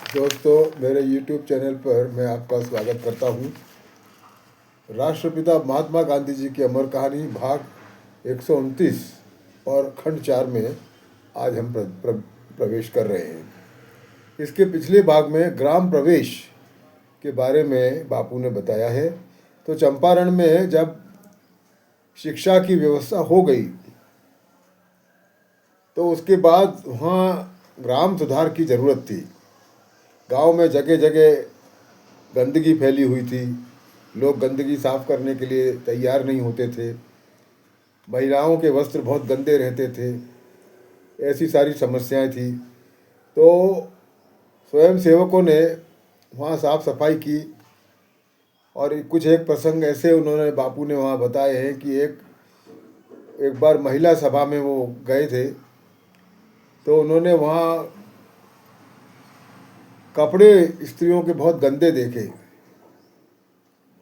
दोस्तों, मेरे YouTube channel पर मैं आपका स्वागत करता हूँ। राष्ट्रपिता महात्मा गांधी जी की अमर कहानी भाग 129 और खंड 4 में आज हम प्रवेश कर रहे हैं। इसके पिछले भाग में ग्राम प्रवेश के बारे में बापू ने बताया है। तो चंपारण में जब शिक्षा की व्यवस्था हो गई तो उसके बाद वहाँ ग्राम सुधार की ज़रूरत थी। गांव में जगह जगह गंदगी फैली हुई थी। लोग गंदगी साफ करने के लिए तैयार नहीं होते थे। महिलाओं के वस्त्र बहुत गंदे रहते थे। ऐसी सारी समस्याएं थी। तो स्वयं सेवकों ने वहाँ साफ सफाई की और एक प्रसंग ऐसे उन्होंने बापू ने वहाँ बताए हैं कि एक बार महिला सभा में वो गए थे तो उन्होंने वहाँ कपड़े स्त्रियों के बहुत गंदे देखे।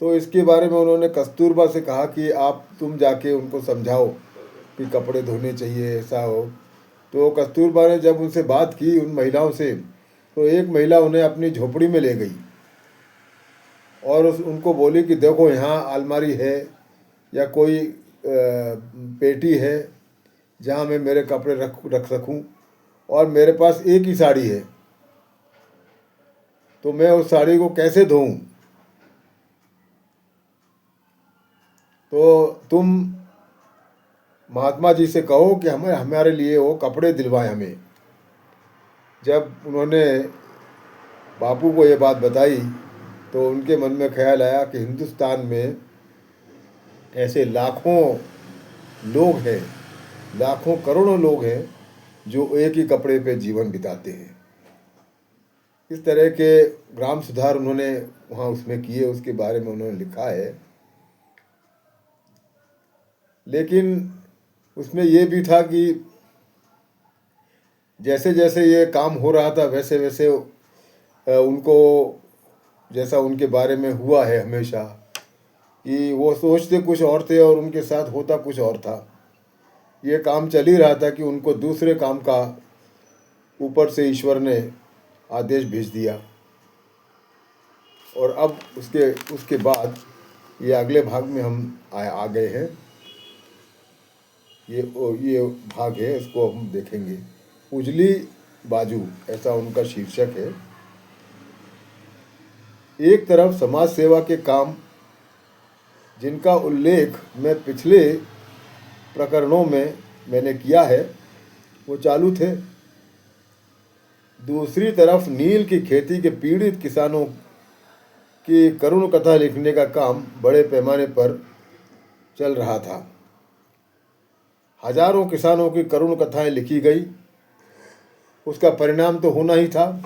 तो इसके बारे में उन्होंने कस्तूरबा से कहा कि तुम जाके उनको समझाओ कि कपड़े धोने चाहिए, ऐसा हो। तो कस्तूरबा ने जब उनसे बात की उन महिलाओं से, तो एक महिला उन्हें अपनी झोपड़ी में ले गई और उनको बोली कि देखो यहाँ अलमारी है या कोई पेटी है जहाँ मैं मेरे कपड़े रख सकूँ, और मेरे पास एक ही साड़ी है, तो मैं उस साड़ी को कैसे धोऊं। तो तुम महात्मा जी से कहो कि हमारे लिए वो कपड़े दिलवाएं हमें। जब उन्होंने बापू को ये बात बताई तो उनके मन में ख्याल आया कि हिंदुस्तान में ऐसे लाखों लोग हैं, लाखों करोड़ों लोग हैं जो एक ही कपड़े पे जीवन बिताते हैं। इस तरह के ग्राम सुधार उन्होंने वहाँ उसमें किए, उसके बारे में उन्होंने लिखा है। लेकिन उसमें ये भी था कि जैसे जैसे ये काम हो रहा था वैसे वैसे उनको, जैसा उनके बारे में हुआ है हमेशा, कि वो सोचते कुछ और थे और उनके साथ होता कुछ और था। ये काम चल ही रहा था कि उनको दूसरे काम का ऊपर से ईश्वर ने आदेश भेज दिया। और अब उसके बाद ये अगले भाग में हम आ गए हैं। ये भाग है, इसको हम देखेंगे। उजली बाजू, ऐसा उनका शीर्षक है। एक तरफ समाज सेवा के काम जिनका उल्लेख मैं पिछले प्रकरणों में मैंने किया है वो चालू थे। दूसरी तरफ नील की खेती के पीड़ित किसानों की करुण कथा लिखने का काम बड़े पैमाने पर चल रहा था। हजारों किसानों की करुण कथाएं लिखी गई। उसका परिणाम तो होना ही था।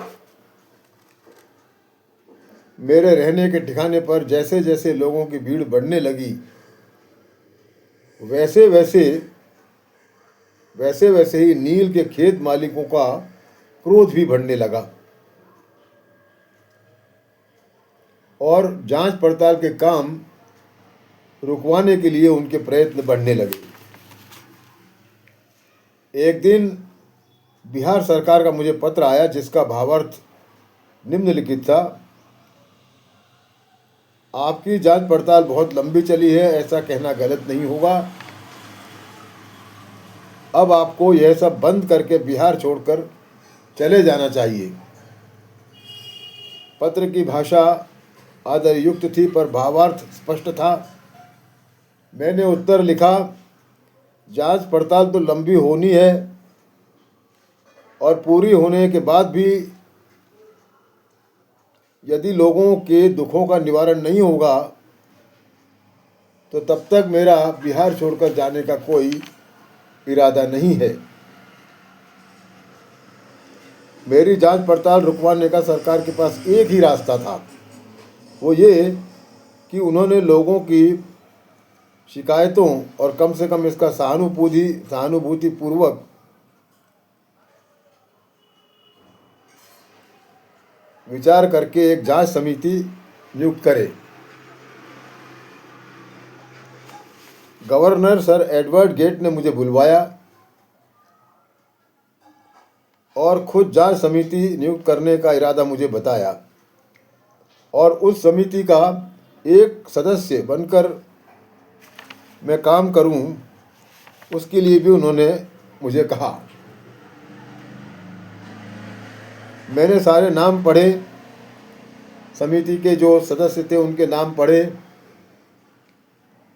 मेरे रहने के ठिकाने पर जैसे जैसे लोगों की भीड़ बढ़ने लगी वैसे वैसे ही नील के खेत मालिकों का क्रोध भी बढ़ने लगा और जांच पड़ताल के काम रुकवाने के लिए उनके प्रयत्न बढ़ने लगे। एक दिन बिहार सरकार का मुझे पत्र आया जिसका भावार्थ निम्नलिखित था। आपकी जांच पड़ताल बहुत लंबी चली है, ऐसा कहना गलत नहीं होगा। अब आपको यह सब बंद करके बिहार छोड़कर चले जाना चाहिए। पत्र की भाषा आदरयुक्त थी पर भावार्थ स्पष्ट था। मैंने उत्तर लिखा, जांच पड़ताल तो लंबी होनी है और पूरी होने के बाद भी यदि लोगों के दुखों का निवारण नहीं होगा तो तब तक मेरा बिहार छोड़कर जाने का कोई इरादा नहीं है। मेरी जांच पड़ताल रुकवाने का सरकार के पास एक ही रास्ता था, वो ये कि उन्होंने लोगों की शिकायतों और कम से कम इसका सहानुभूतिपूर्वक विचार करके एक जांच समिति नियुक्त करे। गवर्नर सर एडवर्ड गेट ने मुझे बुलवाया और खुद जांच समिति नियुक्त करने का इरादा मुझे बताया और उस समिति का एक सदस्य बनकर मैं काम करूं, उसके लिए भी उन्होंने मुझे कहा। मैंने सारे नाम पढ़े, समिति के जो सदस्य थे उनके नाम पढ़े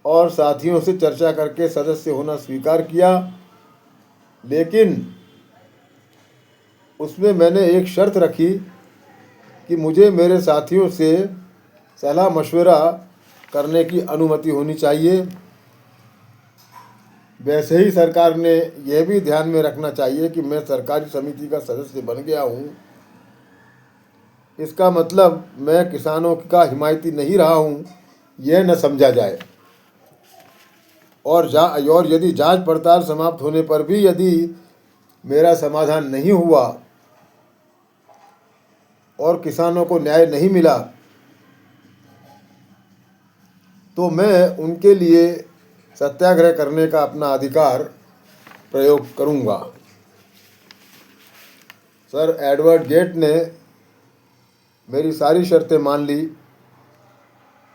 और साथियों से चर्चा करके सदस्य होना स्वीकार किया। लेकिन उसमें मैंने एक शर्त रखी कि मुझे मेरे साथियों से सलाह मशवरा करने की अनुमति होनी चाहिए। वैसे ही सरकार ने यह भी ध्यान में रखना चाहिए कि मैं सरकारी समिति का सदस्य बन गया हूँ, इसका मतलब मैं किसानों का हिमायती नहीं रहा हूँ, यह न समझा जाए। और यदि जांच पड़ताल समाप्त होने पर भी यदि मेरा समाधान नहीं हुआ और किसानों को न्याय नहीं मिला तो मैं उनके लिए सत्याग्रह करने का अपना अधिकार प्रयोग करूंगा। सर एडवर्ड गेट ने मेरी सारी शर्तें मान ली।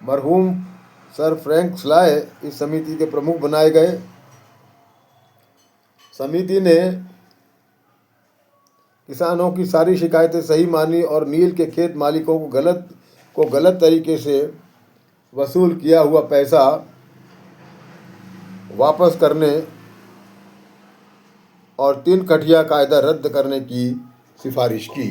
मरहूम सर फ्रैंक स्लाय इस समिति के प्रमुख बनाए गए। समिति ने किसानों की सारी शिकायतें सही मानी और नील के खेत मालिकों को गलत तरीके से वसूल किया हुआ पैसा वापस करने और 3 कठिया कायदा रद्द करने की सिफारिश की।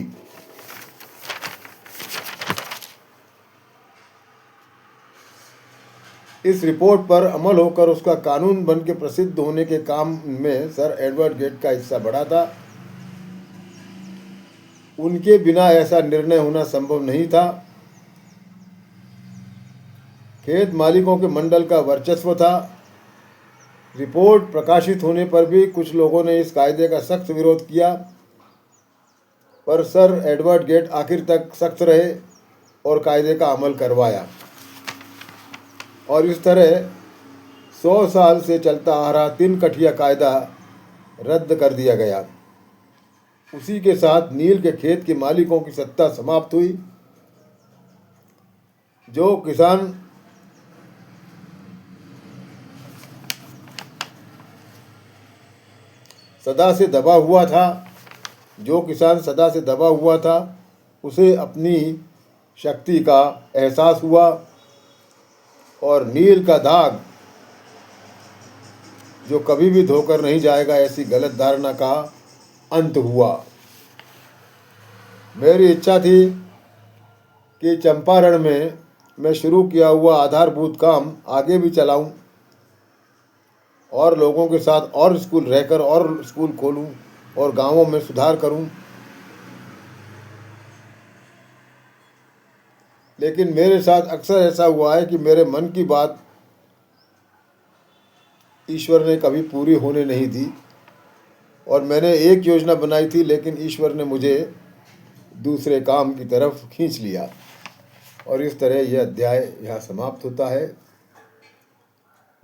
इस रिपोर्ट पर अमल होकर उसका कानून बन के प्रसिद्ध होने के काम में सर एडवर्ड गेट का हिस्सा बड़ा था। उनके बिना ऐसा निर्णय होना संभव नहीं था। खेत मालिकों के मंडल का वर्चस्व था। रिपोर्ट प्रकाशित होने पर भी कुछ लोगों ने इस कायदे का सख्त विरोध किया, पर सर एडवर्ड गेट आखिर तक सख्त रहे और कायदे का अमल करवाया और इस तरह 100 साल से चलता आ रहा 3 कठिया कायदा रद्द कर दिया गया। उसी के साथ नील के खेत के मालिकों की सत्ता समाप्त हुई। जो किसान सदा से दबा हुआ था, उसे अपनी शक्ति का एहसास हुआ और नील का दाग जो कभी भी धोकर नहीं जाएगा, ऐसी गलत धारणा का अंत हुआ। मेरी इच्छा थी कि चंपारण में मैं शुरू किया हुआ आधारभूत काम आगे भी चलाऊं और लोगों के साथ और स्कूल खोलूं और गांवों में सुधार करूं। लेकिन मेरे साथ अक्सर ऐसा हुआ है कि मेरे मन की बात ईश्वर ने कभी पूरी होने नहीं दी और मैंने एक योजना बनाई थी, लेकिन ईश्वर ने मुझे दूसरे काम की तरफ खींच लिया। और इस तरह यह अध्याय यहाँ समाप्त होता है।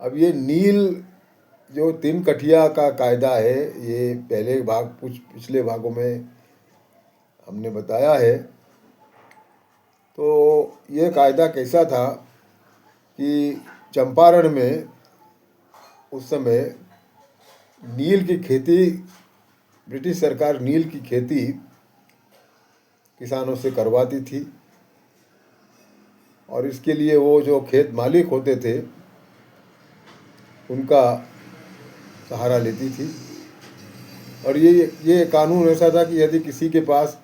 अब ये नील जो 3 कठिया का कायदा है, ये पिछले भागों में हमने बताया है। तो ये कायदा कैसा था कि चंपारण में उस समय नील की खेती, ब्रिटिश सरकार नील की खेती किसानों से करवाती थी और इसके लिए वो जो खेत मालिक होते थे उनका सहारा लेती थी। और ये कानून ऐसा था कि यदि किसी के पास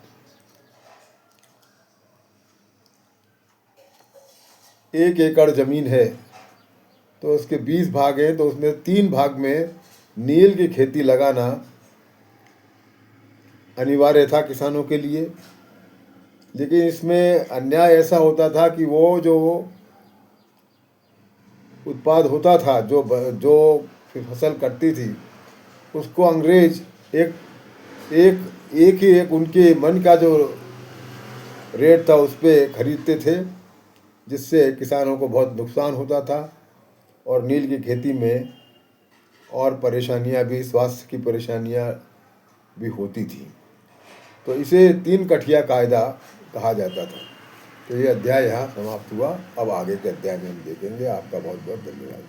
1 एकड़ ज़मीन है तो उसके 20 भाग हैं, तो उसमें 3 भाग में नील की खेती लगाना अनिवार्य था किसानों के लिए। लेकिन इसमें अन्याय ऐसा होता था कि वो जो उत्पाद होता था, जो फसल कटती थी, उसको अंग्रेज एक उनके मन का जो रेट था उस पर खरीदते थे, जिससे किसानों को बहुत नुकसान होता था और नील की खेती में और परेशानियां भी, स्वास्थ्य की परेशानियां भी होती थी। तो इसे 3 कठिया कायदा कहा जाता था। तो ये अध्याय यहाँ समाप्त हुआ। अब आगे के अध्याय में हम देखेंगे। आपका बहुत बहुत धन्यवाद।